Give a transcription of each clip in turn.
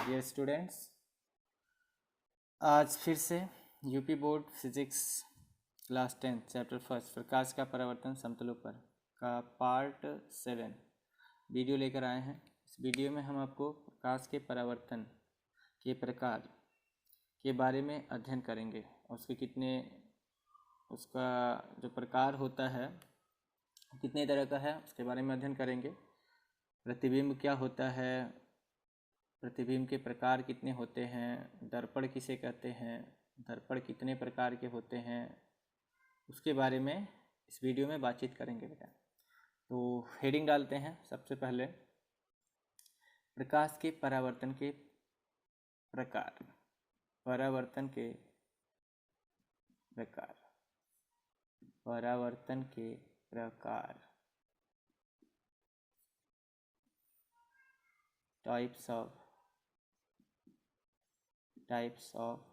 Dear students, आज फिर से UP board physics class 10 chapter first प्रकाश का परावर्तन समतलों पर का पार्ट 7 वीडियो लेकर आए हैं। इस वीडियो में हम आपको प्रकाश के परावर्तन के प्रकार के बारे में अध्ययन करेंगे। उसका जो प्रकार होता है कितने तरह का है उसके बारे में अध्ययन करेंगे। प्रतिबिंब क्या होता है, प्रतिबिंब के प्रकार कितने होते हैं, दर्पण किसे कहते हैं, दर्पण कितने प्रकार के होते हैं, उसके बारे में इस वीडियो में बातचीत करेंगे बेटा। तो हेडिंग डालते हैं। सबसे पहले प्रकाश के परावर्तन के प्रकार, परावर्तन के प्रकार, परावर्तन के प्रकार, टाइप्स ऑफ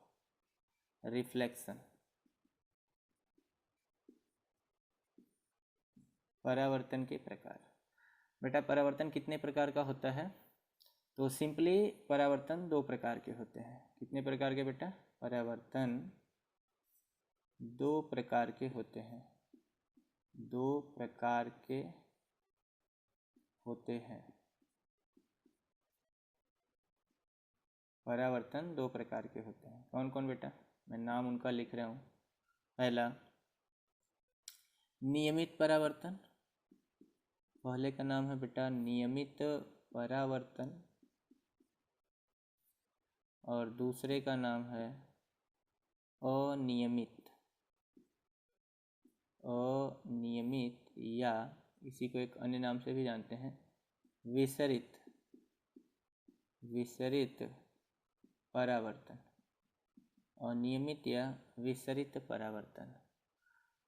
रिफ्लेक्शन। परावर्तन के प्रकार बेटा, परावर्तन कितने प्रकार का होता है? तो सिंपली परावर्तन दो प्रकार के होते हैं। कितने प्रकार के बेटा? परावर्तन दो प्रकार के होते हैं, दो प्रकार के होते हैं। परावर्तन दो प्रकार के होते हैं। कौन कौन बेटा? मैं नाम उनका लिख रहा हूँ। पहला नियमित परावर्तन, पहले का नाम है बेटा नियमित परावर्तन, और दूसरे का नाम है अनियमित या इसी को एक अन्य नाम से भी जानते हैं विसरित परावर्तन। अनियमित या विसरित परावर्तन।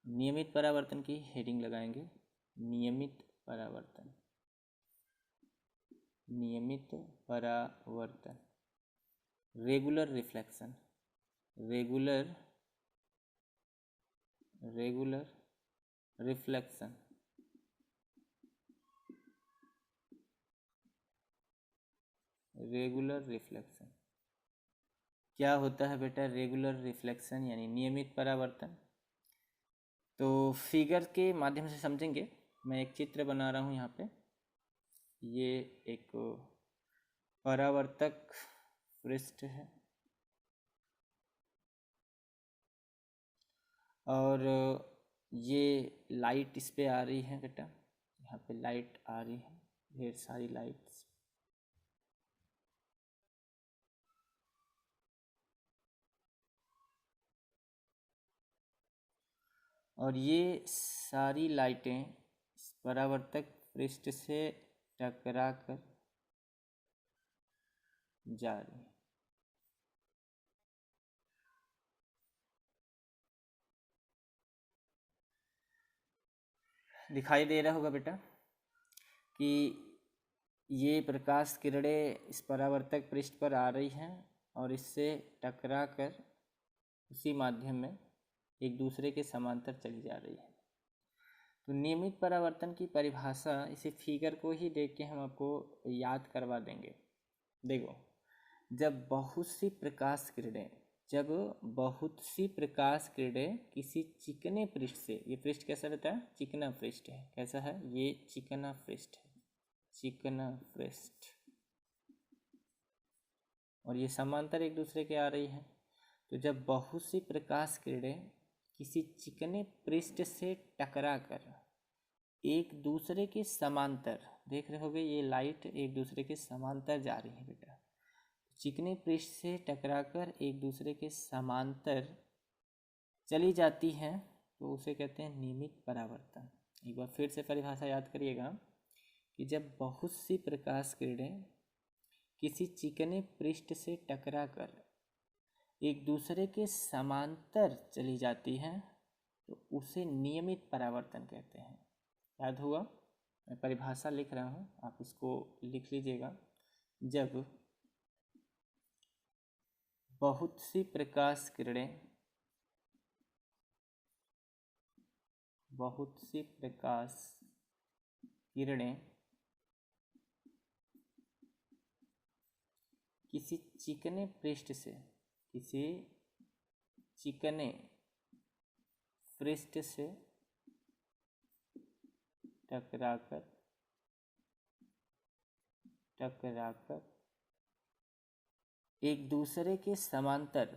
नियमित परावर्तन की हेडिंग लगाएंगे, नियमित परावर्तन, नियमित परावर्तन। Regular reflection, regular reflection, regular reflection. क्या होता है बेटा रेगुलर रिफ्लेक्शन यानी नियमित परावर्तन? तो फिगर के माध्यम से समझेंगे। मैं एक चित्र बना रहा हूँ यहाँ पे। ये एक परावर्तक पृष्ठ है और ये लाइट इस पे आ रही है बेटा। यहाँ पे लाइट आ रही है, ढेर सारी लाइट्स। और ये सारी लाइटें इस परावर्तक पृष्ठ से टकरा कर जा रही हैं। दिखाई दे रहा होगा बेटा कि ये प्रकाश किरणें इस परावर्तक पृष्ठ पर आ रही हैं और इससे टकरा कर उसी माध्यम में एक दूसरे के समांतर चली जा रही है। तो नियमित परावर्तन की परिभाषा इसी फिगर को ही देख के हम आपको याद करवा देंगे। देखो, जब बहुत सी प्रकाश किरणें किसी चिकने पृष्ठ से, ये पृष्ठ कैसा रहता है? चिकना पृष्ठ है। कैसा है? ये चिकना पृष्ठ है, चिकना पृष्ठ, और ये समांतर एक दूसरे के आ रही है। तो जब बहुत सी प्रकाश किरणें किसी चिकने पृष्ठ से टकराकर एक दूसरे के समांतर, देख रहे होगे ये लाइट एक दूसरे के समांतर जा रही है बेटा। चिकने पृष्ठ से टकराकर एक दूसरे के समांतर चली जाती हैं तो उसे कहते हैं नियमित परावर्तन। एक बार फिर से परिभाषा याद करिएगा कि जब बहुत सी प्रकाश किरणें किसी चिकने पृष्ठ से टकराकर एक दूसरे के समांतर चली जाती हैं तो उसे नियमित परावर्तन कहते हैं। याद हुआ? मैं परिभाषा लिख रहा हूँ, आप इसको लिख लीजिएगा। जब बहुत सी प्रकाश किरणें किसी चिकने पृष्ठ से, किसी चिकने पृष्ठ से टकराकर एक दूसरे के समांतर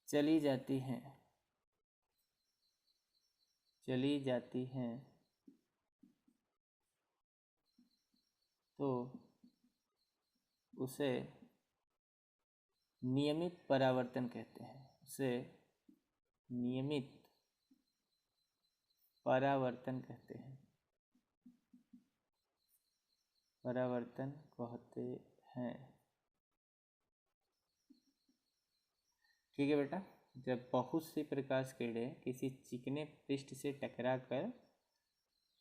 चली जाती हैं तो उसे नियमित परावर्तन कहते हैं। उसे नियमित परावर्तन कहते हैं। ठीक है बेटा, जब बहुत सी प्रकाश किरणें किसी चिकने पृष्ठ से टकराकर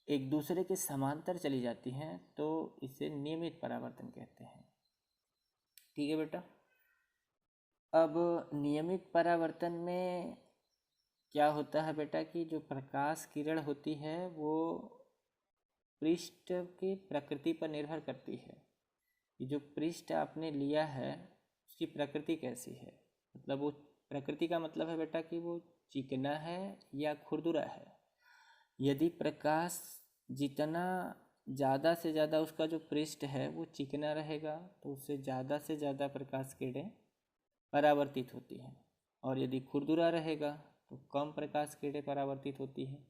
एक दूसरे के समांतर चली जाती हैं तो इसे नियमित परावर्तन कहते हैं। ठीक है बेटा, अब नियमित परावर्तन में क्या होता है बेटा कि जो प्रकाश किरण होती है वो पृष्ठ की प्रकृति पर निर्भर करती है कि जो पृष्ठ आपने लिया है उसकी प्रकृति कैसी है। मतलब वो प्रकृति का मतलब है बेटा कि वो चिकना है या खुरदुरा है। यदि प्रकाश जितना ज़्यादा से ज़्यादा उसका जो पृष्ठ है वो चिकना रहेगा तो उससे ज़्यादा से ज़्यादा प्रकाश किरणें परावर्तित होती हैं, और यदि खुरदुरा रहेगा तो कम प्रकाश किरणें परावर्तित होती हैं।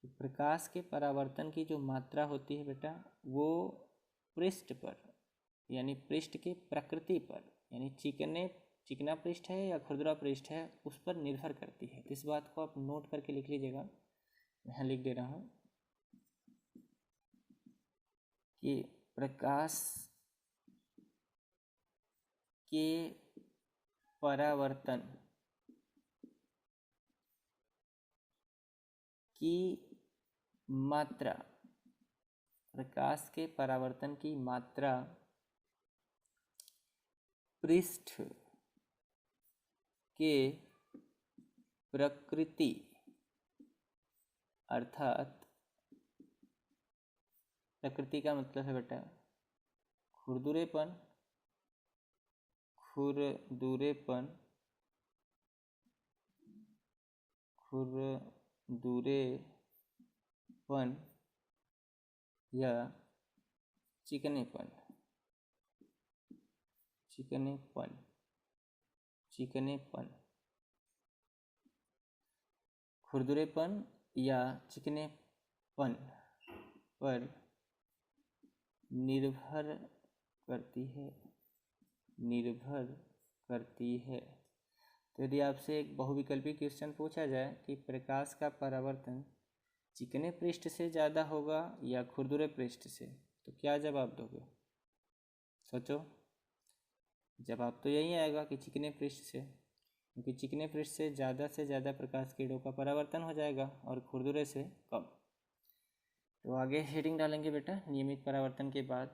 तो प्रकाश के परावर्तन की जो मात्रा होती है बेटा वो पृष्ठ पर, यानी पृष्ठ की प्रकृति पर, यानी चिकना पृष्ठ है या खुरदुरा पृष्ठ है उस पर निर्भर करती है। इस बात को आप नोट करके लिख लीजिएगा, यहाँ लिख दे रहा हूँ कि प्रकाश के परावर्तन की मात्रा, प्रकाश के परावर्तन की मात्रा पृष्ठ के प्रकृति अर्थात प्रकृति का मतलब है बेटा खुरदुरेपन या चिकनेपन खुरदुरेपन या चिकनेपन पर निर्भर करती है। तो यदि आपसे एक बहुविकल्पी क्वेश्चन पूछा जाए कि प्रकाश का परावर्तन चिकने पृष्ठ से ज़्यादा होगा या खुरदुरे पृष्ठ से, तो क्या जवाब दोगे? सोचो, जवाब तो यही आएगा कि चिकने पृष्ठ से, क्योंकि चिकने पृष्ठ से ज़्यादा प्रकाश किरणों का परावर्तन हो जाएगा और खुरदुरे से कम। तो आगे हेडिंग डालेंगे बेटा नियमित परावर्तन के बाद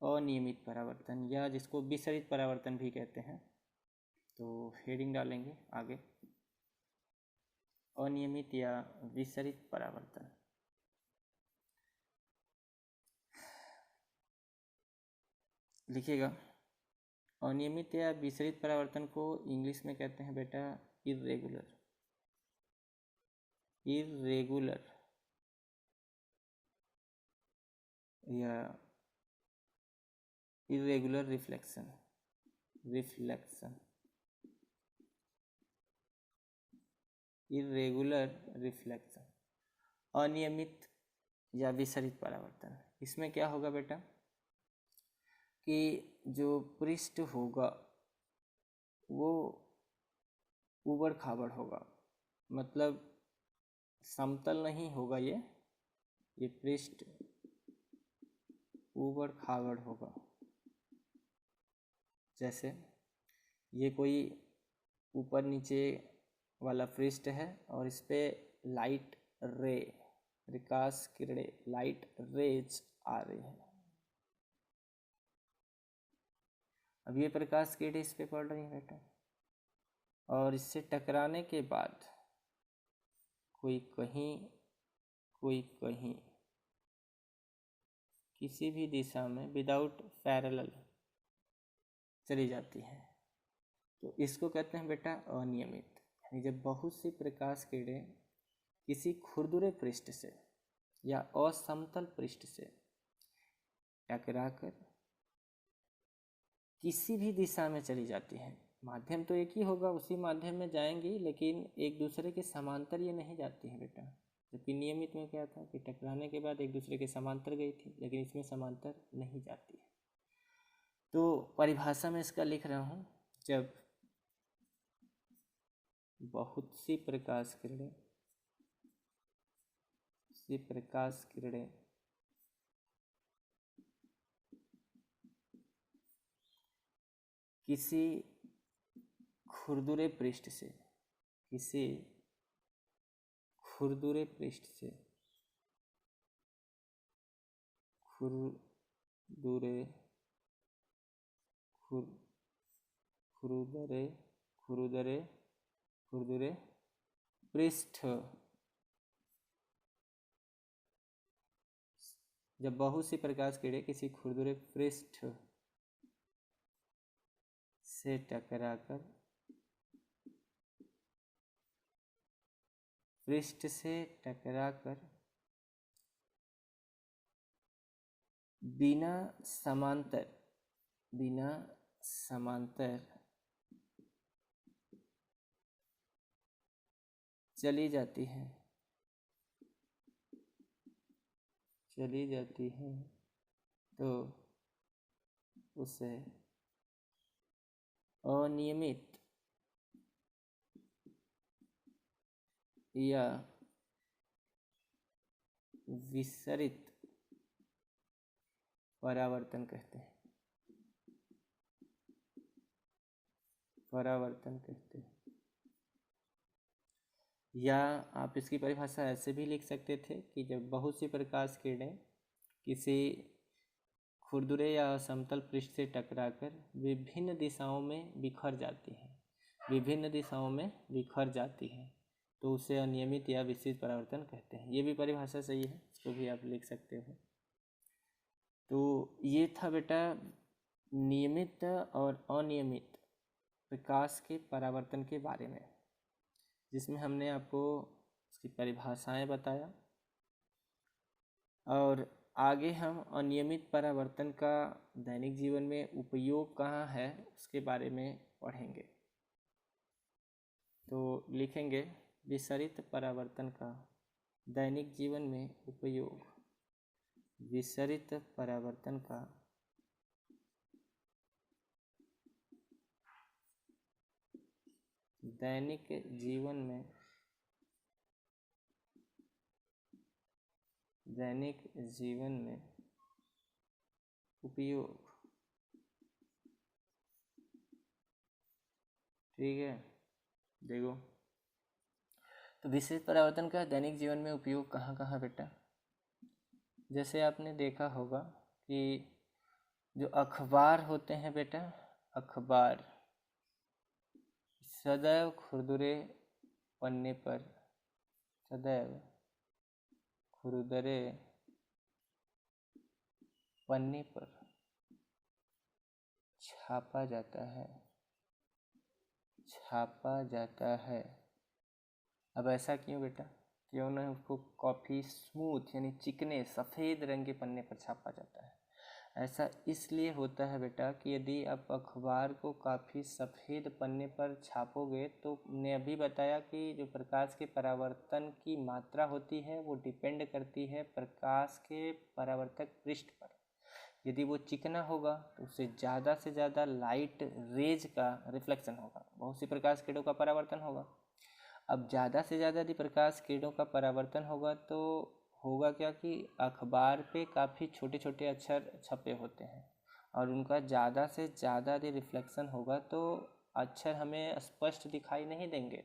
अनियमित परावर्तन, या जिसको विसरित परावर्तन भी कहते हैं। तो हेडिंग डालेंगे आगे अनियमित या विसरित परावर्तन। लिखिएगा, अनियमित या विसरित परावर्तन को इंग्लिश में कहते हैं बेटा इर्रेगुलर या इर्रेगुलर रिफ्लेक्शन। अनियमित या विसरित परावर्तन, इसमें क्या होगा बेटा कि जो पृष्ठ होगा वो ऊबड़ खाबड़ होगा, मतलब समतल नहीं होगा। ये पृष्ठ ऊबड़ खाबड़ होगा। जैसे ये कोई ऊपर नीचे वाला पृष्ठ है और इस पे लाइट रे, प्रकाश किरणें, लाइट रेज आ रही है। अब ये प्रकाश किरणें इस पे पड़ रही है बेटा, और इससे टकराने के बाद कोई कहीं कोई कहीं किसी भी दिशा में विदाउट पैरेलल चली जाती है, तो इसको कहते हैं बेटा अनियमित। यानी जब बहुत सी प्रकाश किरणें किसी खुरदुरे पृष्ठ से या असमतल पृष्ठ से टकराकर किसी भी दिशा में चली जाती हैं, माध्यम तो एक ही होगा, उसी माध्यम में जाएंगी, लेकिन एक दूसरे के समांतर ये नहीं जाती है बेटा। जबकि नियमित में क्या था कि टकराने के बाद एक दूसरे के समांतर गई थी, लेकिन इसमें समांतर नहीं जाती है। तो परिभाषा में इसका लिख रहा हूँ, जब बहुत सी प्रकाश किरणें किसी खुरदुरे पृष्ठ से खुरदुरे पृष्ठ, जब बहुत सी प्रकाश किरणें किसी खुरदुरे पृष्ठ से टकराकर बिना समांतर चली जाती हैं तो उसे अनियमित या विसरित परावर्तन कहते हैं। या आप इसकी परिभाषा ऐसे भी लिख सकते थे कि जब बहुत सी प्रकाश किरणें किसी खुरदुरे या असमतल पृष्ठ से टकराकर विभिन्न दिशाओं में बिखर जाती हैं तो उसे अनियमित या विसरित परावर्तन कहते हैं। ये भी परिभाषा सही है, इसको भी आप लिख सकते हो। तो ये था बेटा नियमित और अनियमित प्रकाश के परावर्तन के बारे में, जिसमें हमने आपको इसकी परिभाषाएं बताया, और आगे हम अनियमित परावर्तन का दैनिक जीवन में उपयोग कहाँ है उसके बारे में पढ़ेंगे। तो लिखेंगे विसरित परावर्तन का दैनिक जीवन में उपयोग। विसरित परावर्तन का दैनिक जीवन में उपयोग। ठीक है, देखो तो विसरित परावर्तन का दैनिक जीवन में उपयोग कहाँ कहाँ बेटा। जैसे आपने देखा होगा कि जो अखबार होते हैं बेटा, अखबार सदैव खुरदुरे पन्ने पर छापा जाता है। अब ऐसा क्यों बेटा, क्यों ना उसको काफ़ी स्मूथ यानी चिकने सफ़ेद रंग के पन्ने पर छापा जाता है। ऐसा इसलिए होता है बेटा कि यदि आप अखबार को काफ़ी सफ़ेद पन्ने पर छापोगे तो हमने अभी बताया कि जो प्रकाश के परावर्तन की मात्रा होती है वो डिपेंड करती है प्रकाश के परावर्तक पृष्ठ पर। यदि वो चिकना होगा तो उससे ज़्यादा से ज़्यादा लाइट रेज का रिफ्लेक्शन होगा, बहुत सी प्रकाश किरणों का परावर्तन होगा। अब ज़्यादा से ज़्यादा यदि प्रकाश किरणों का परावर्तन होगा तो होगा क्या कि अखबार पे काफ़ी छोटे छोटे अक्षर छपे होते हैं और उनका ज़्यादा से ज़्यादा यदि रिफ्लेक्शन होगा तो अक्षर हमें स्पष्ट दिखाई नहीं देंगे,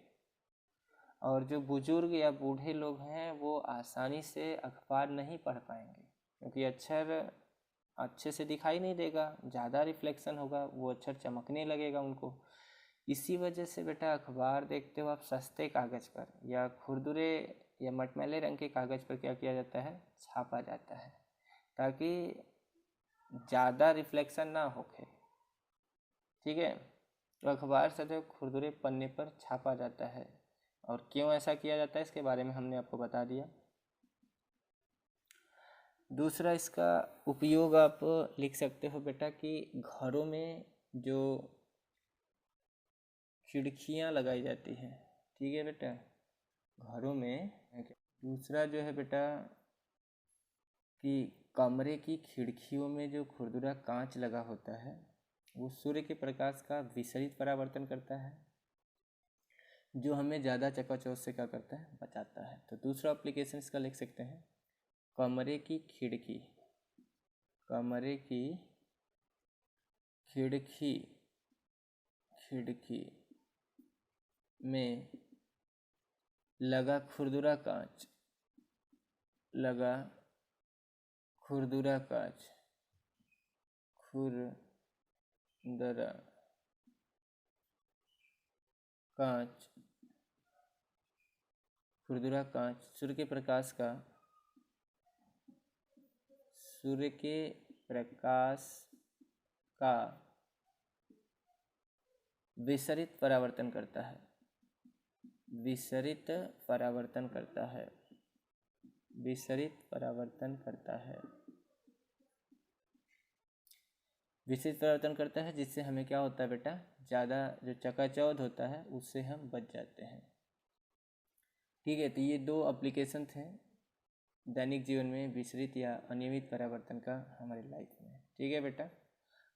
और जो बुजुर्ग या बूढ़े लोग हैं वो आसानी से अखबार नहीं पढ़ पाएंगे क्योंकि अक्षर अच्छे से दिखाई नहीं देगा, ज़्यादा रिफ्लेक्शन होगा, वो अक्षर चमकने लगेगा उनको। इसी वजह से बेटा अखबार देखते हो आप सस्ते कागज़ पर या खुरदुरे या मटमैले रंग के कागज़ पर क्या किया जाता है, छापा जाता है, ताकि ज़्यादा रिफ्लेक्शन ना होके। ठीक है, तो अखबार सदैव खुरदुरे पन्ने पर छापा जाता है। और क्यों ऐसा किया जाता है इसके बारे में हमने आपको बता दिया। दूसरा इसका उपयोग आप लिख सकते हो बेटा कि घरों में जो खिड़कियां लगाई जाती हैं, ठीक है बेटा, घरों में। दूसरा जो है बेटा कि कमरे की खिड़कियों में जो खुरदुरा कांच लगा होता है वो सूर्य के प्रकाश का विसरित परावर्तन करता है, जो हमें ज़्यादा चकाचौंध से क्या करता है, बचाता है। तो दूसरा एप्लीकेशन इसका लिख सकते हैं, कमरे की खिड़की, कमरे की खिड़की खिड़की में लगा खुरदुरा कांच, लगा खुरदुरा कांच, खुरदुरा कांच, खुरदुरा कांच सूर्य के प्रकाश का, सूर्य के प्रकाश का विसरित परावर्तन करता है, विसरित परावर्तन करता है, विसरित परावर्तन करता है, विसरित परावर्तन करता है, जिससे हमें क्या होता है बेटा, ज़्यादा जो चकाचौंध होता है उससे हम बच जाते हैं। ठीक है, तो ये दो एप्लीकेशन थे दैनिक जीवन में विसरित या अनियमित परावर्तन का हमारी लाइफ में। ठीक है बेटा,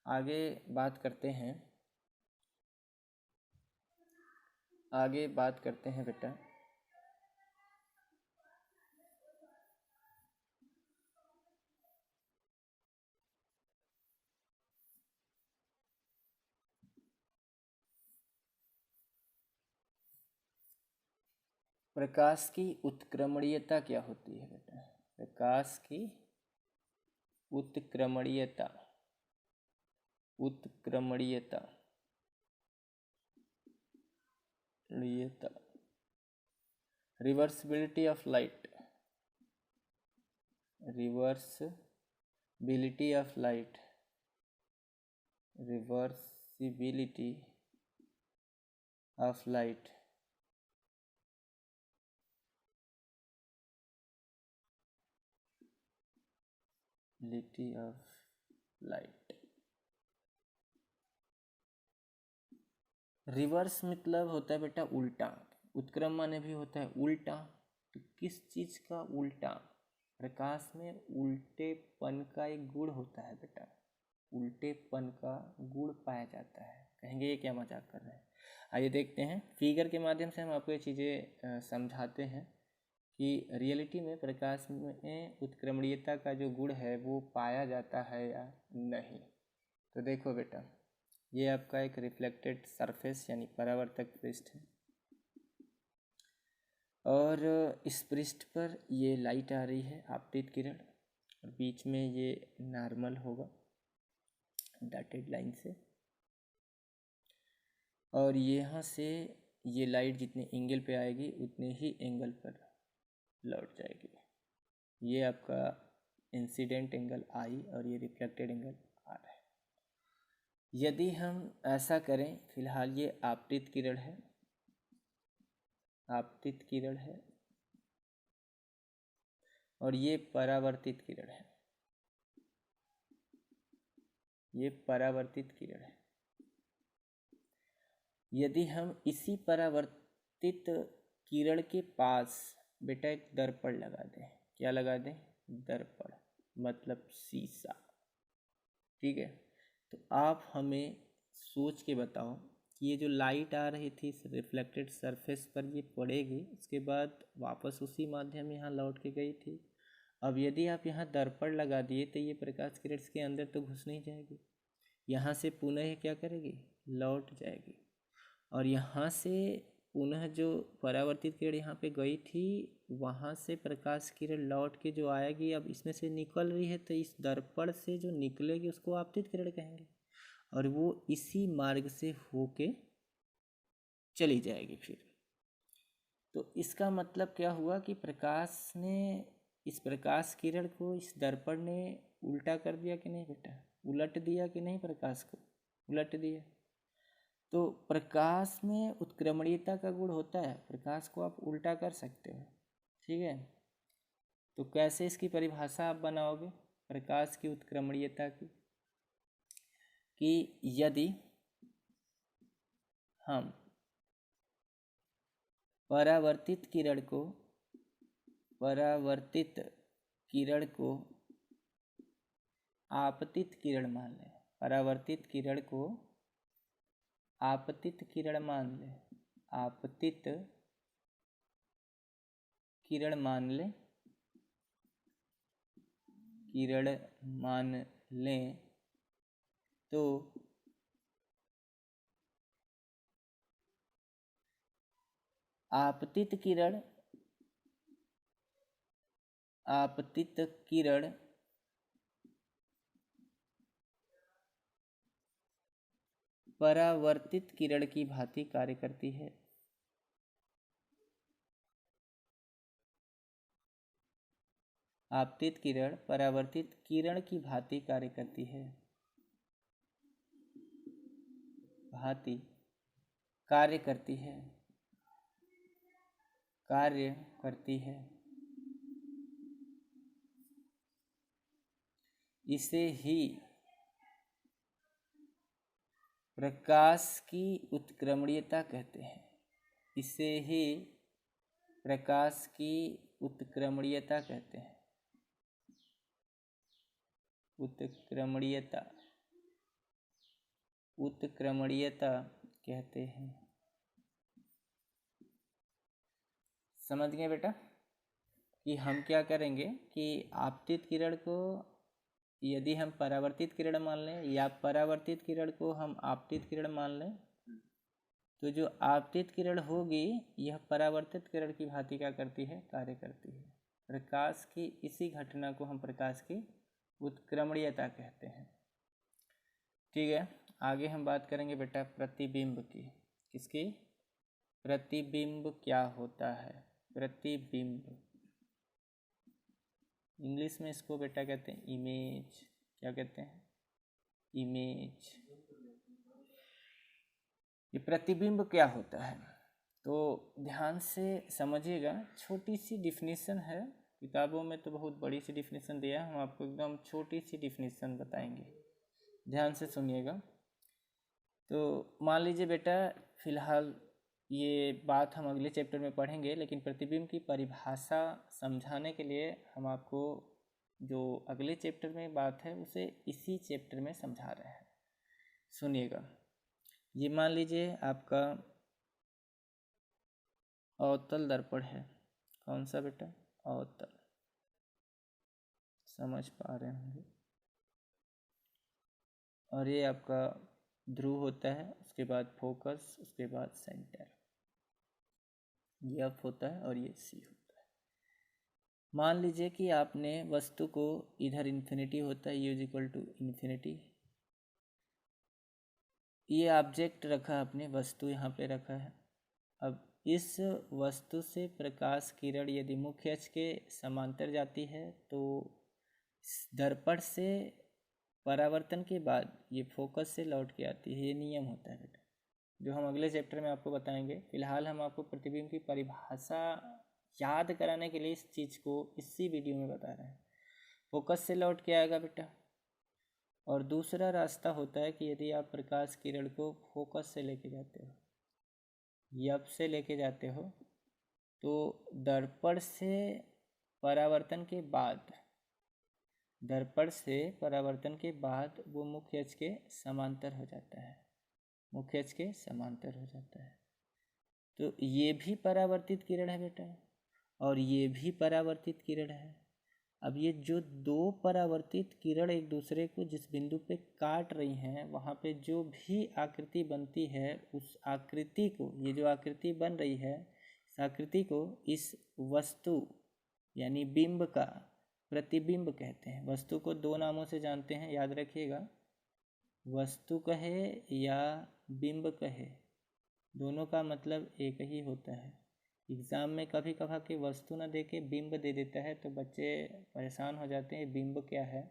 आगे बात करते हैं, आगे बात करते हैं बेटा प्रकाश की उत्क्रमणीयता क्या होती है बेटा, प्रकाश की उत्क्रमणीयता, उत्क्रमणीयता, reversibility of light, reversibility of light, reversibility of light, लिटी ऑफ लाइट। रिवर्स मतलब होता है बेटा उल्टा, उत्क्रम माने भी होता है उल्टा। तो किस चीज़ का उल्टा, प्रकाश में उल्टेपन का एक गुण होता है बेटा, उल्टेपन का गुण पाया जाता है। कहेंगे ये क्या मजाक कर रहे हैं, आइए देखते हैं फिगर के माध्यम से हम आपको ये चीज़ें समझाते हैं कि रियलिटी में प्रकाश में उत्क्रमणीयता का जो गुण है वो पाया जाता है या नहीं। तो देखो बेटा, ये आपका एक रिफ्लेक्टेड सरफेस यानी परावर्तक पृष्ठ है, और इस पृष्ठ पर ये लाइट आ रही है, आपतित किरण, और बीच में ये नॉर्मल होगा डॉटेड लाइन से, और यहाँ से ये लाइट जितने एंगल पे आएगी उतने ही एंगल पर लौट जाएगी। ये आपका इंसिडेंट एंगल आई और ये रिफ्लेक्टेड एंगल आर है। यदि हम ऐसा करें, फिलहाल ये आपतित किरण है, आपतित किरण है, और ये परावर्तित किरण है, ये परावर्तित किरण है। यदि हम इसी परावर्तित किरण के पास बेटा एक दर्पण लगा दें, क्या लगा दें, दर्पण मतलब शीशा, ठीक है, तो आप हमें सोच के बताओ कि ये जो लाइट आ रही थी इस रिफ्लेक्टेड सरफेस पर ये पड़ेगी, उसके बाद वापस उसी माध्यम यहाँ लौट के गई थी। अब यदि आप यहाँ दर्पण लगा दिए तो ये प्रकाश किरण इसके अंदर तो घुस नहीं जाएगी, यहाँ से पुनः क्या करेगी, लौट जाएगी, और यहाँ से पुनः जो परावर्तित किरण यहाँ पे गई थी वहाँ से प्रकाश किरण लौट के जो आएगी, अब इसमें से निकल रही है तो इस दर्पण से जो निकलेगी उसको आपतित किरण कहेंगे, और वो इसी मार्ग से होके चली जाएगी फिर। तो इसका मतलब क्या हुआ कि प्रकाश ने, इस प्रकाश किरण को इस दर्पण ने उल्टा कर दिया कि नहीं बेटा, उलट दिया कि नहीं, प्रकाश को उलट दिया। तो प्रकाश में उत्क्रमणीयता का गुण होता है, प्रकाश को आप उल्टा कर सकते हो, ठीक है। तो कैसे इसकी परिभाषा आप बनाओगे प्रकाश की उत्क्रमणीयता की, कि यदि हम परावर्तित किरण को आपतित किरण मान लें, परावर्तित किरण को आपतित किरण मान लें, आपतित किरण मान लें, तो आपतित किरण परावर्तित किरण की भांति कार्य करती है। आपतित किरण परावर्तित किरण की भांति कार्य करती है, भांति कार्य करती है। इसे ही प्रकाश की उत्क्रमणीयता कहते हैं, इसे ही प्रकाश की उत्क्रमणीयता कहते हैं, उत्क्रमणीयता कहते हैं। समझ गए बेटा कि हम क्या करेंगे कि आपतित किरण को यदि हम परावर्तित किरण मान लें या परावर्तित किरण को हम आपतित किरण मान लें, तो जो आपतित किरण होगी यह परावर्तित किरण की भांति क्या करती है, कार्य करती है। प्रकाश की इसी घटना को हम प्रकाश की उत्क्रमणीयता कहते हैं, ठीक है। आगे हम बात करेंगे बेटा प्रतिबिंब की। किसकी? प्रतिबिंब क्या होता है, प्रतिबिंब इंग्लिश में इसको बेटा कहते हैं इमेज। क्या कहते हैं? इमेज। ये प्रतिबिंब क्या होता है तो ध्यान से समझिएगा, छोटी सी डिफिनीशन है, किताबों में तो बहुत बड़ी सी डिफिनीशन दिया है, हम आपको एकदम छोटी सी डिफिनीशन बताएंगे, ध्यान से सुनिएगा। तो मान लीजिए बेटा, फिलहाल ये बात हम अगले चैप्टर में पढ़ेंगे, लेकिन प्रतिबिंब की परिभाषा समझाने के लिए हम आपको जो अगले चैप्टर में बात है उसे इसी चैप्टर में समझा रहे हैं। सुनिएगा, ये मान लीजिए आपका अवतल दर्पण है। कौन सा बेटा? अवतल। समझ पा रहे होंगे। और ये आपका ध्रुव होता है, उसके बाद फोकस, उसके बाद सेंटर। ये एफ होता है और ये सी होता है। मान लीजिए कि आपने वस्तु को, इधर इन्फिनिटी होता है, u is equal to infinity, ये ऑब्जेक्ट रखा आपने, वस्तु यहाँ पे रखा है। अब इस वस्तु से प्रकाश किरण यदि मुख्य अक्ष के समांतर जाती है तो दर्पण से परावर्तन के बाद ये फोकस से लौट के आती है। ये नियम होता है बेटा, जो हम अगले चैप्टर में आपको बताएंगे। फिलहाल हम आपको प्रतिबिंब की परिभाषा याद कराने के लिए इस चीज़ को इसी वीडियो में बता रहे हैं। फोकस से लौट के आएगा बेटा। और दूसरा रास्ता होता है कि यदि आप प्रकाश किरण को फोकस से लेके जाते हो, यप से लेके जाते हो, तो दर्पण से परावर्तन के बाद, दर्पण से परावर्तन के बाद वो मुख्य अक्ष के समांतर हो जाता है, मुख्य अक्ष के समांतर हो जाता है। तो ये भी परावर्तित किरण है बेटा, और ये भी परावर्तित किरण है। अब ये जो दो परावर्तित किरण एक दूसरे को जिस बिंदु पे काट रही हैं, वहाँ पे जो भी आकृति बनती है, उस आकृति को, ये जो आकृति बन रही है, इस आकृति को इस वस्तु यानी बिंब का प्रतिबिंब कहते हैं। वस्तु को दो नामों से जानते हैं, याद रखिएगा, वस्तु कहे या बिंब कहे, दोनों का मतलब एक ही होता है। एग्ज़ाम में कभी कभार के वस्तु ना दे के बिंब दे देता है तो बच्चे परेशान हो जाते हैं, बिंब क्या है।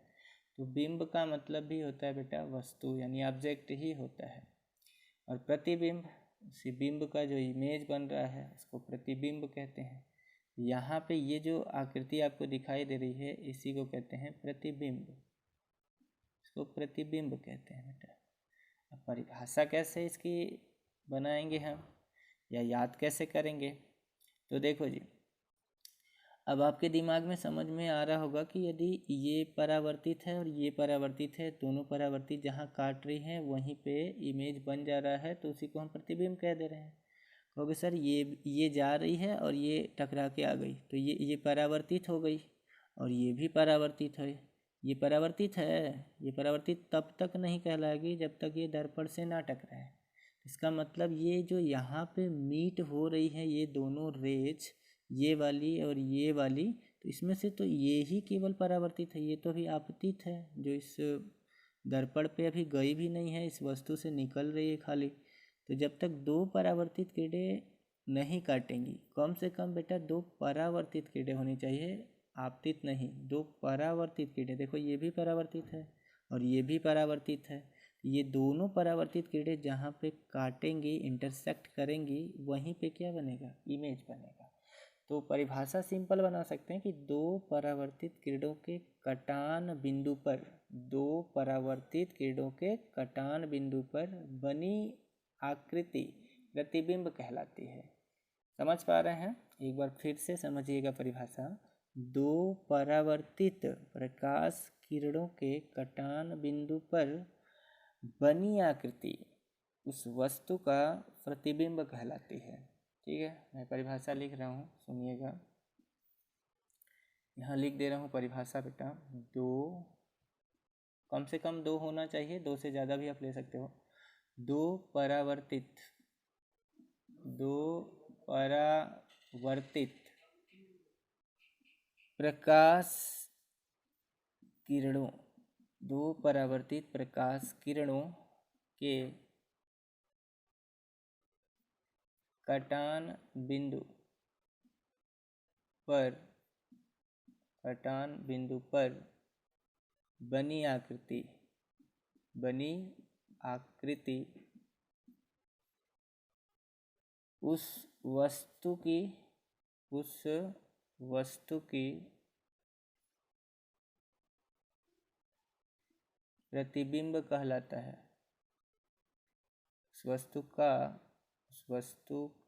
तो बिंब का मतलब भी होता है बेटा वस्तु, यानी ऑब्जेक्ट ही होता है। और प्रतिबिंब, उसी बिंब का जो इमेज बन रहा है उसको प्रतिबिंब कहते हैं। यहाँ पे ये जो आकृति आपको दिखाई दे रही है इसी को कहते हैं प्रतिबिंब, इसको प्रतिबिंब कहते हैं बेटा। अब परिभाषा कैसे इसकी बनाएंगे हम या याद कैसे करेंगे, तो देखो जी, अब आपके दिमाग में समझ में आ रहा होगा कि यदि ये परावर्तित है और ये परावर्तित है, दोनों परावर्तित जहाँ काट रही हैं वहीं पे इमेज बन जा रहा है, तो उसी को हम प्रतिबिंब कह दे रहे हैं। कहोगे सर ये जा रही है और ये टकरा के आ गई तो ये परावर्तित हो गई और ये भी परावर्तित है। ये परावर्तित है, ये परावर्तित तब तक नहीं कहलाएगी जब तक ये दर्पण से ना टकराए। इसका मतलब ये जो यहाँ पे मीट हो रही है ये दोनों रेज, ये वाली और ये वाली, तो इसमें से तो ये ही केवल परावर्तित है, ये तो अभी आपतित है जो इस दर्पण पे अभी गई भी नहीं है, इस वस्तु से निकल रही है खाली। तो जब तक दो परावर्तित किरणें नहीं काटेंगी, कम से कम बेटा दो परावर्तित किरणें होनी चाहिए, आपतित नहीं, दो परावर्तित किरणें। देखो ये भी परावर्तित है और ये भी परावर्तित है, ये दोनों परावर्तित किरणें जहाँ पे काटेंगी, इंटरसेक्ट करेंगी, वहीं पे क्या बनेगा, इमेज बनेगा। तो परिभाषा सिंपल बना सकते हैं कि दो परावर्तित किरणों के कटान बिंदु पर, दो परावर्तित किरणों के कटान बिंदु पर बनी आकृति प्रतिबिंब कहलाती है। समझ पा रहे हैं? एक बार फिर से समझिएगा परिभाषा। दो परावर्तित प्रकाश किरणों के कटान बिंदु पर बनी आकृति उस वस्तु का प्रतिबिंब कहलाती है। ठीक है, मैं परिभाषा लिख रहा हूँ, सुनिएगा। यहाँ लिख दे रहा हूँ परिभाषा बेटा, दो, कम से कम दो होना चाहिए, दो से ज़्यादा भी आप ले सकते हो। दो परावर्तित प्रकाश किरणों, दो परावर्तित प्रकाश किरणों के कटान बिंदु पर बनी आकृति उस वस्तु की प्रतिबिंब कहलाता है। उस वस्तु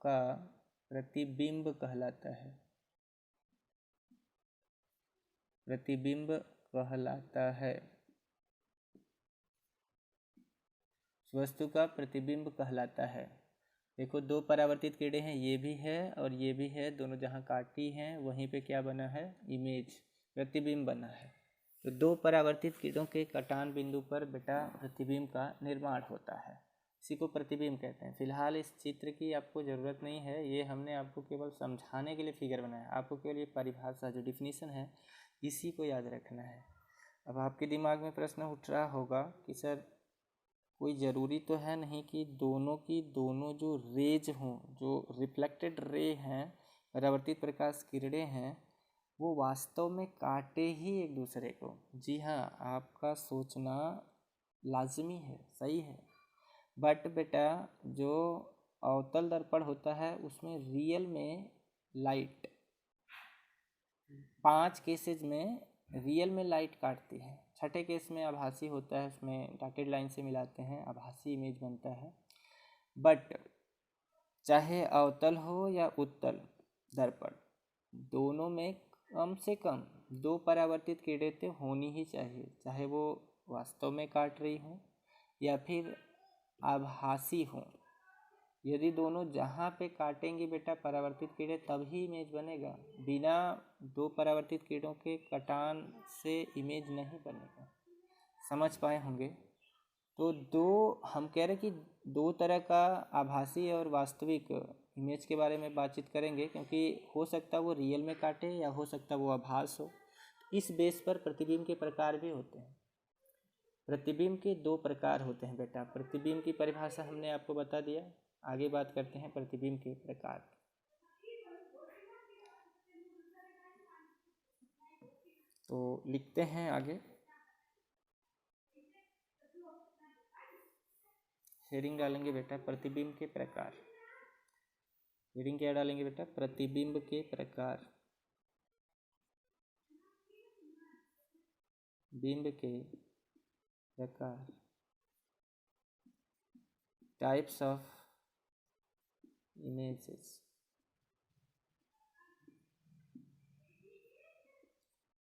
का प्रतिबिंब कहलाता है, प्रतिबिंब कहलाता है, उस वस्तु का प्रतिबिंब कहलाता है। देखो दो परावर्तित किरणें हैं, ये भी है और ये भी है, दोनों जहाँ काटी हैं वहीं पे क्या बना है, इमेज, प्रतिबिंब बना है। तो दो परावर्तित किरणों के कटान बिंदु पर बेटा प्रतिबिंब का निर्माण होता है, इसी को प्रतिबिंब कहते हैं। फिलहाल इस चित्र की आपको ज़रूरत नहीं है, ये हमने आपको केवल समझाने के लिए फिगर बनाया, आपको केवल ये परिभाषा जो डिफिनीशन है इसी को याद रखना है। अब आपके दिमाग में प्रश्न उठ रहा होगा कि सर कोई ज़रूरी तो है नहीं कि दोनों जो रेज हों, जो रिफ्लेक्टेड रे हैं, परावर्तित प्रकाश किरणें हैं, वो वास्तव में काटे ही एक दूसरे को। जी हाँ, आपका सोचना लाजमी है, सही है, बट बेटा जो अवतल दर्पण होता है उसमें रियल में लाइट 5 केसेज में रियल में लाइट काटती है, छठे केस में आभासी होता है, उसमें डॉटेड लाइन से मिलाते हैं, आभासी इमेज बनता है। बट चाहे अवतल हो या उत्तल दर्पण, दोनों में कम से कम दो परावर्तित किरणें तो होनी ही चाहिए, चाहे वो वास्तव में काट रही हो या फिर आभासी हो। यदि दोनों जहाँ पे काटेंगे बेटा परावर्तित किरणें तभी इमेज बनेगा, बिना दो परावर्तित किरणों के कटान से इमेज नहीं बनेगा। समझ पाए होंगे? तो दो, हम कह रहे कि दो तरह का आभासी और वास्तविक इमेज के बारे में बातचीत करेंगे, क्योंकि हो सकता है वो रियल में काटे या हो सकता है वो आभास हो। इस बेस पर प्रतिबिंब के प्रकार भी होते हैं। प्रतिबिंब के दो प्रकार होते हैं बेटा। प्रतिबिंब की परिभाषा हमने आपको बता दिया, आगे बात करते हैं प्रतिबिंब के प्रकार। तो लिखते हैं आगे, हेडिंग डालेंगे बेटा प्रतिबिंब के प्रकार। हेडिंग क्या डालेंगे बेटा? प्रतिबिंब के प्रकार। बिंब के प्रकार, टाइप्स ऑफ इमेजेस।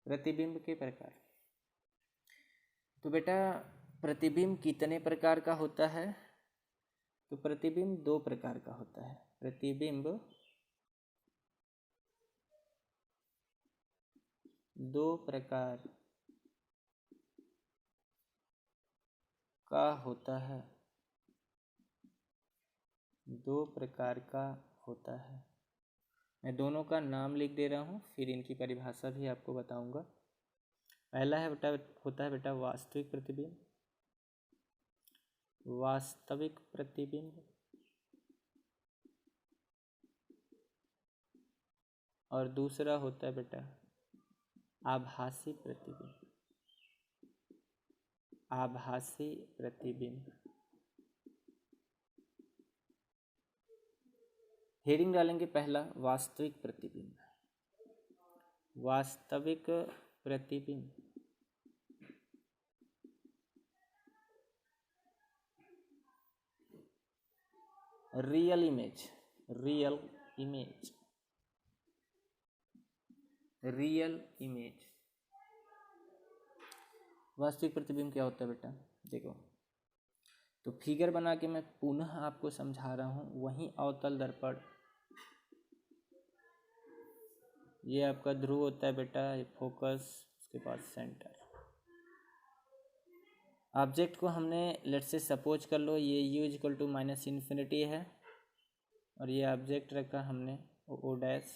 प्रतिबिंब के प्रकार। तो बेटा प्रतिबिंब कितने प्रकार का होता है? तो प्रतिबिंब 2 प्रकार का होता है। प्रतिबिंब 2 प्रकार का होता है। 2 प्रकार का होता है। मैं दोनों का नाम लिख दे रहा हूँ, फिर इनकी परिभाषा भी आपको बताऊंगा। पहला है बेटा, होता है बेटा वास्तविक प्रतिबिंब। वास्तविक प्रतिबिंब। और दूसरा होता है बेटा आभासी प्रतिबिंब। आभासी प्रतिबिंब। हेडिंग डालेंगे पहला वास्तविक प्रतिबिंब। वास्तविक प्रतिबिंब real image. Real image. Real image. वास्तविक प्रतिबिंब क्या होता है बेटा? देखो, तो फिगर बना के मैं पुनः आपको समझा रहा हूँ। वहीं अवतल दर्पण, ये आपका ध्रुव होता है बेटा, ये फोकस, उसके बाद सेंटर। ऑब्जेक्ट को हमने लेट से सपोज कर लो ये u equal to minus infinity है, और ये ऑब्जेक्ट रखा हमने ओ डैश,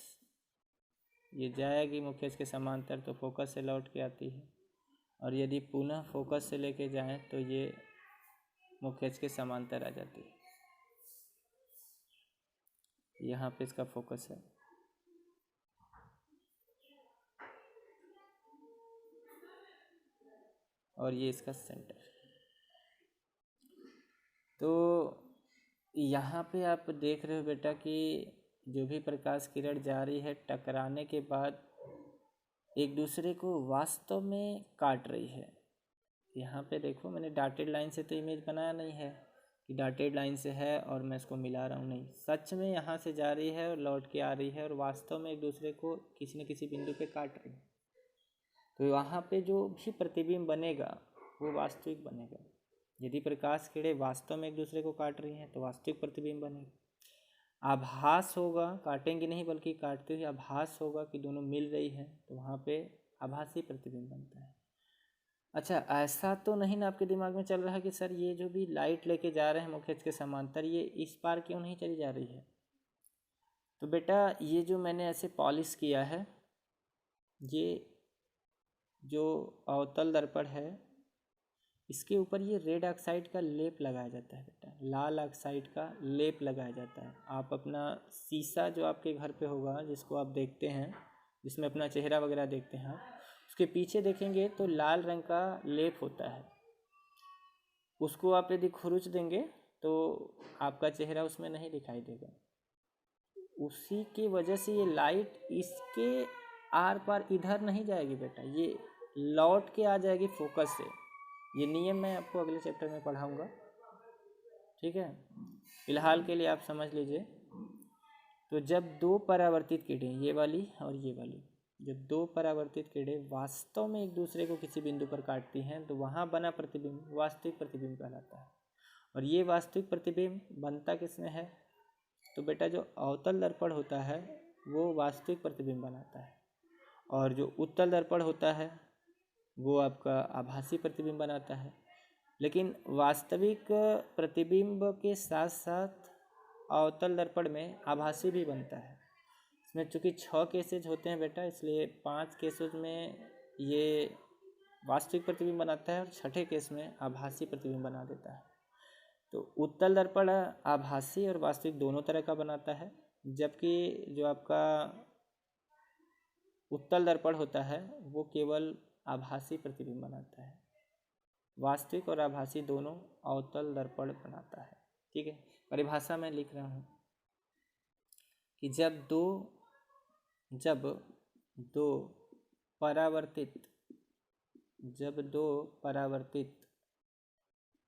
ये जाएगी मुख्य के समांतर तो फोकस से लौट के आती है, और यदि पुनः फोकस से लेके जाएं तो ये मुख्य के समांतर आ जाती है। यहाँ पे इसका फोकस है, और ये इसका सेंटर। तो यहाँ पे आप देख रहे हो बेटा कि जो भी प्रकाश किरण जा रही है टकराने के बाद एक दूसरे को वास्तव में काट रही है। यहाँ पे देखो, मैंने डॉटेड लाइन से तो इमेज बनाया नहीं है कि डॉटेड लाइन से है और मैं इसको मिला रहा हूँ, नहीं, सच में यहाँ से जा रही है और लौट के आ रही है, और वास्तव में एक दूसरे को किसी न किसी बिंदु पे काट रही है। तो वहाँ पे जो भी प्रतिबिंब बनेगा वो वास्तविक बनेगा। यदि प्रकाश किरणें वास्तव में एक दूसरे को काट रही हैं तो वास्तविक प्रतिबिंब बनेगा। आभास होगा, काटेंगे नहीं बल्कि काटते हुए आभास होगा कि दोनों मिल रही है, तो वहाँ पे आभासी प्रतिबिंब बनता है। अच्छा, ऐसा तो नहीं ना आपके दिमाग में चल रहा है कि सर ये जो भी लाइट लेके जा रहे हैं मुख्य के समांतर, ये इस पार क्यों नहीं चली जा रही है? तो बेटा ये जो मैंने ऐसे पॉलिश किया है, ये जो अवतल दर्पण है इसके ऊपर ये रेड ऑक्साइड का लेप लगाया जाता है बेटा, लाल ऑक्साइड का लेप लगाया जाता है। आप अपना शीशा जो आपके घर पे होगा, जिसको आप देखते हैं, जिसमें अपना चेहरा वगैरह देखते हैं, उसके पीछे देखेंगे तो लाल रंग का लेप होता है। उसको आप यदि खुरुच देंगे तो आपका चेहरा उसमें नहीं दिखाई देगा। उसी की वजह से ये लाइट इसके आर पार इधर नहीं जाएगी बेटा, ये लौट के आ जाएगी फोकस से। ये नियम मैं आपको अगले चैप्टर में पढ़ाऊंगा, ठीक है? फिलहाल के लिए आप समझ लीजिए। तो जब 2 परावर्तित किरणें, ये वाली और ये वाली, जब 2 परावर्तित किरणें वास्तव में एक दूसरे को किसी बिंदु पर काटती हैं तो वहाँ बना प्रतिबिंब वास्तविक प्रतिबिंब कहलाता है। और ये वास्तविक प्रतिबिंब बनता किसमें है? तो बेटा जो अवतल दर्पण होता है वो वास्तविक प्रतिबिंब बनाता है, और जो उत्तल दर्पण होता है वो आपका आभासी प्रतिबिंब बनाता है। लेकिन वास्तविक प्रतिबिंब के साथ साथ अवतल दर्पण में आभासी भी बनता है। इसमें चूँकि 6 केसेज होते हैं बेटा, इसलिए 5 केसेज में ये वास्तविक प्रतिबिंब बनाता है और 6ठे केस में आभासी प्रतिबिंब बना देता है। तो उत्तल दर्पण आभासी और वास्तविक दोनों तरह का बनाता है, जबकि जो आपका उत्तल दर्पण होता है वो केवल आभासी प्रतिबिंब बनाता है। वास्तविक और आभासी दोनों अवतल दर्पण बनाता है। ठीक है, परिभाषा में लिख रहा हूँ कि जब दो परावर्तित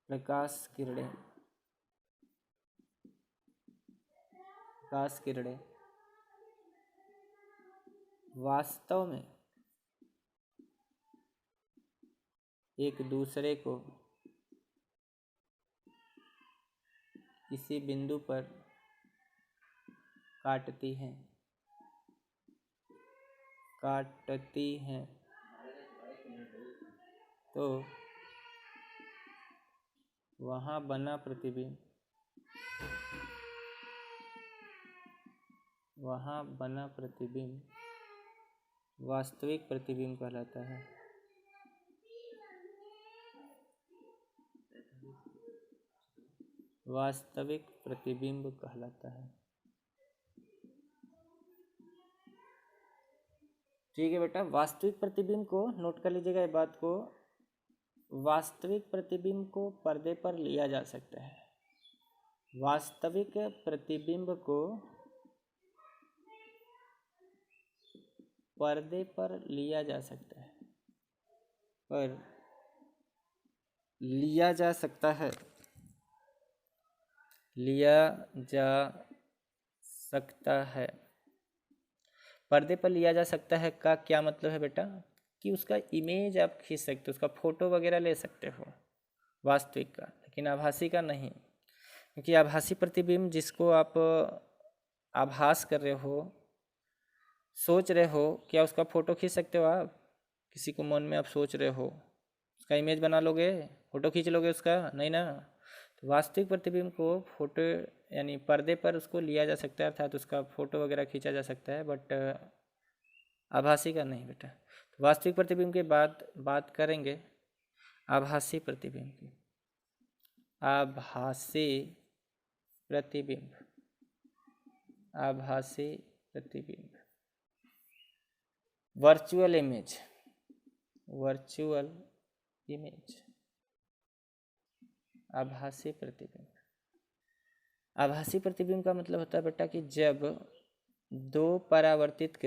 प्रकाश किरणें वास्तव में एक दूसरे को किसी बिंदु पर काटती हैं तो वहाँ बना प्रतिबिंब वास्तविक प्रतिबिंब कहलाता है। वास्तविक प्रतिबिंब कहलाता है। ठीक है बेटा, वास्तविक प्रतिबिंब को नोट कर लीजिएगा ये बात को, वास्तविक प्रतिबिंब को पर्दे पर लिया जा सकता है। वास्तविक प्रतिबिंब को पर्दे पर लिया जा सकता है, लिया जा सकता है पर्दे पर लिया जा सकता है का क्या मतलब है बेटा, कि उसका इमेज आप खींच सकते हो, उसका फोटो वगैरह ले सकते हो वास्तविक का, लेकिन आभासी का नहीं। क्योंकि आभासी प्रतिबिंब जिसको आप आभास कर रहे हो, सोच रहे हो, क्या उसका फोटो खींच सकते हो आप? किसी को मन में आप सोच रहे हो, उसका इमेज बना लोगे, फोटो खींच लोगे उसका? नहीं ना। तो वास्तविक प्रतिबिंब को फोटो यानी पर्दे पर उसको लिया जा सकता है, अर्थात उसका फोटो वगैरह खींचा जा सकता है, बट आभासी का नहीं बेटा। तो वास्तविक प्रतिबिंब के बाद बात करेंगे आभासी प्रतिबिंब की। आभासी प्रतिबिंब वर्चुअल इमेज आभासी प्रतिबिंब का मतलब होता है बेटा कि जब दो परावर्तित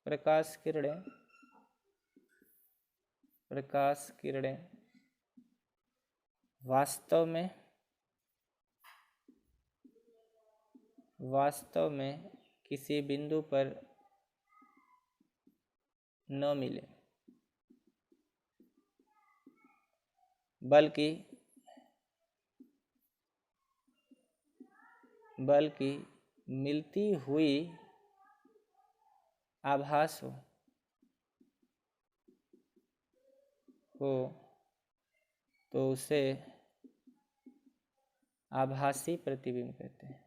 प्रकाश किरणें वास्तव में किसी बिंदु पर न मिले, बल्कि मिलती हुई आभास हो तो उसे आभासी प्रतिबिंब कहते हैं।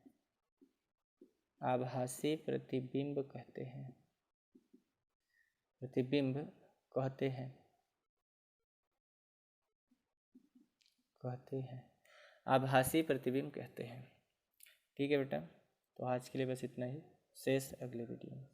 प्रतिबिंब कहते हैं। आभासी प्रतिबिंब कहते हैं। ठीक है बेटा, तो आज के लिए बस इतना ही, शेष अगले वीडियो में।